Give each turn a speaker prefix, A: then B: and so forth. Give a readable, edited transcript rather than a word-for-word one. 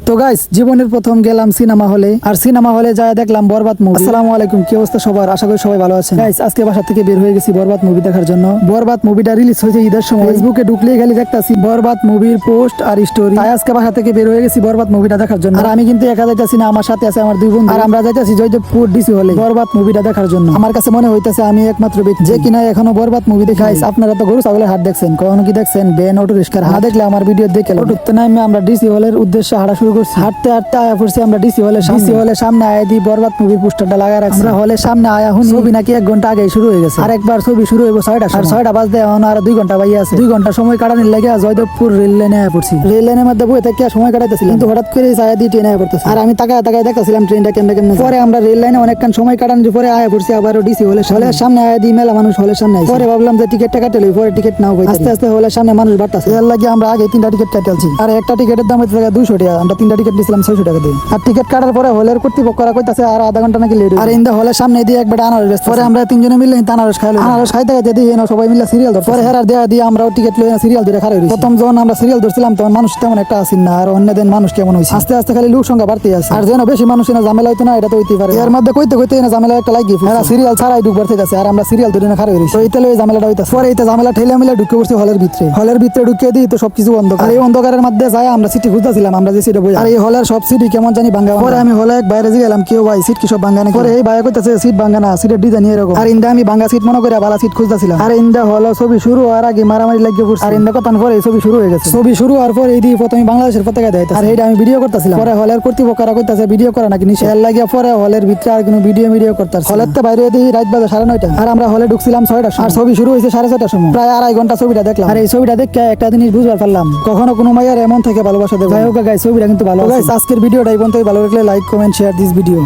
A: তো গাইস জীবনের প্রথম গেলাম সিনেমা হলে, আর সিনেমা হলে যায় দেখলাম বরবাদ মুভি। আসসালামু আলাইকুম, কি অবস্থা সবার? আশা করি সবাই ভালো আছেন। গাইস আজকে বাসা থেকে বের হয়ে গেছি বরবাদ মুভি দেখার জন্য। বরবাদ মুভিটা রিলিজ হয়েছে ঈদের সময়। ফেসবুকে ঢুকলেই খালি দেখতাছি বরবাদ মুভির পোস্ট আর স্টোরি। তাই আজকে বাসা থেকে বের হয়ে গেছি বরবাদ মুভিটা দেখার জন্য। আর আমি কিন্তু একা যাইতাছি না, আমার সাথে আছে আমার দুই বন্ধু। আর আমরা যাইতাছি জয়দেবপুর ডিসি হলে বরবাদ মুভিটা দেখার জন্য। আমার কাছে মনে হইতাছে আমি একমাত্র ব্যক্তি যে কিনা এখনো বরবাদ মুভি দেখি। গাইস আপনারা তো গরু ছাগলের হাট দেখছেন, কখনো কি দেখছেন বেন অটো রিস্কার হাট? দেখলে আমার ভিডিও দেখে অটোতে নামে আমরা ডিসি হলের উদ্দেশ্যে হাঁটা শুরু করছি। হাঁটতে হাঁটতে আয়া পড়ছি আমরা ডিসি হলের সামনে আয়া দি বরবাদ মুভির পোস্টারটা লাগায় রাখছি। আমরা হলের সামনে আয়া হুনি ছবি নাকি 1 ঘন্টা আগে শুরু হয়ে গেছে। আর একবার ছবি শুরু হইব 6টা, আর 6টা বাজতে এখন আর 2 ঘন্টা বাইরে আছে। 2 ঘন্টা সময় কাটানোর লাগে জয়দেবপুর রেল লাইনে আয়া পড়ছি। রেল লাইনের মধ্যে বসে থেকে সময় কাটাইতেছিলাম, কিন্তু হঠাৎ করে আয়া দি ট্রেনে আয়া পড়তেছে। আর আমি তাকায় দেখতেছিলাম ট্রেনটা কেমনে। পরে আমরা রেল লাইনে অনেকক্ষণ সময় কাটানোর পরে আয়া পড়ছি আবার ডিসি হলের সামনে আয়া দি মেলা মানুষ হলের সামনে। পরে ভাবলাম যে টিকিটটা কাটে লই, পরে টিকিট নাও হই। আস্তে আস্তে হলের সামনে মানুষ বাড়তাছে। এর লাগে আমরা আগে 3টা টিকিট কাটালছি। আর একটা টিকিটের দাম হইতে 200 টাকা। আমরা 3টা টিকিট নিছিলাম 600 টাকা দিয়ে। আর টিকিট কাটার পরে হলের কর্তৃপক্ষরা কইতাছে আর আধা ঘন্টা নাকি লেট। আর ইন্দা হলের সামনে দিয়ে একবার আনারস বেচতেছে। পরে আমরা 3 জনে মিলে আনারস খাইলাম। আনারস খাইতে খাইতে দিয়ে সবাই মিলে সিরিয়াল ধর। পরে হেরার দেয়া দিয়ে আমরাও টিকিট লইয়া সিরিয়াল ধরে খাড়াই রইছি। প্রথম যখন আমরা সিরিয়াল ধরছিলাম তখন মানুষ তেমন একটা আসেন না, আর অন্য দিন মানুষ কেমন হইছে। আস্তে আস্তে খালি লোক সংখ্যা বাড়তেই আছে। আর যেন বেশি মানুষ না ঝামেলা হইতো না, এটা তো হইতে পারে। এর মধ্যে কইতে না ঝামেলা একটা লাগি এরা সিরিয়াল ছাড়াই ঢুকবার চাইতেছে, আর আমরা সিরিয়াল ধরে না খাড়াই রইছি। তো এইতে লই ঝামেলাটা হইতাছে। পরে এইতে ঝামেলা ঠেলে মিলে ঢুকে পড়ছি হলের ভিতরে ঢুকিয়ে দিই তো সবকিছু অন্ধকার। এই অন্ধকারের মধ্যে যাই আমরা সিটি খুঁজতেছিলাম, আমরা যে সিটে বই। আর এই হলের সব সিটি কেমন জানি ভাঙ্গা। পরে আমি হলে এক বাইরে গেলাম, কেউ ভাই সিট কি সব ভাঙ্গা নাকি? পরে এই ভাই কইতাছে সিট ভাঙ্গা না, সিটের ডিজাইন এরকম। আর ইন্দা আমি ভাঙ্গা সিট মনে করে ভালো সিট খুঁজতেছিলাম। আর ইন্দা হলো ছবি শুরু হওয়ার আগে মারামারি লাগিয়ে পড়ছে। আর ইন্দা কথান পরে ছবি শুরু হয়ে গেছে। ছবি শুরু হওয়ার পর এই দিয়ে প্রথমে বাংলাদেশের পতাকা দেয়। আর এইটা আমি ভিডিও করতেছিলাম। পরে হলের কর্তৃপক্ষরা কইতাছে ভিডিও করা নাকি নিষেধ। এর লাগিয়ে পরে হলের ভিতরে আর কোনো ভিডিও করতেছে। হলের তো বাইরে দিয়ে রাত বাজে 9:30। আর আমরা হলে ঢুকছিলাম 6টার সময়। আর ছবি শুরু হয়েছে 6:30টার সময়। প্রায় 2.5 ঘন্টা ছবিটা দেখলাম। আর এই ছবিটা দেখে একটা জিনিস বুঝতে পারলাম, কখনো কোনো মাইয়ার এমন থেকে ভালোবাসা দেবে। যাই হোক গাইস, ছবিটা কিন্তু ভালো। গাইস আজকের ভিডিওটা এই পর্যন্তই। ভালো লাগলে like comment share this video.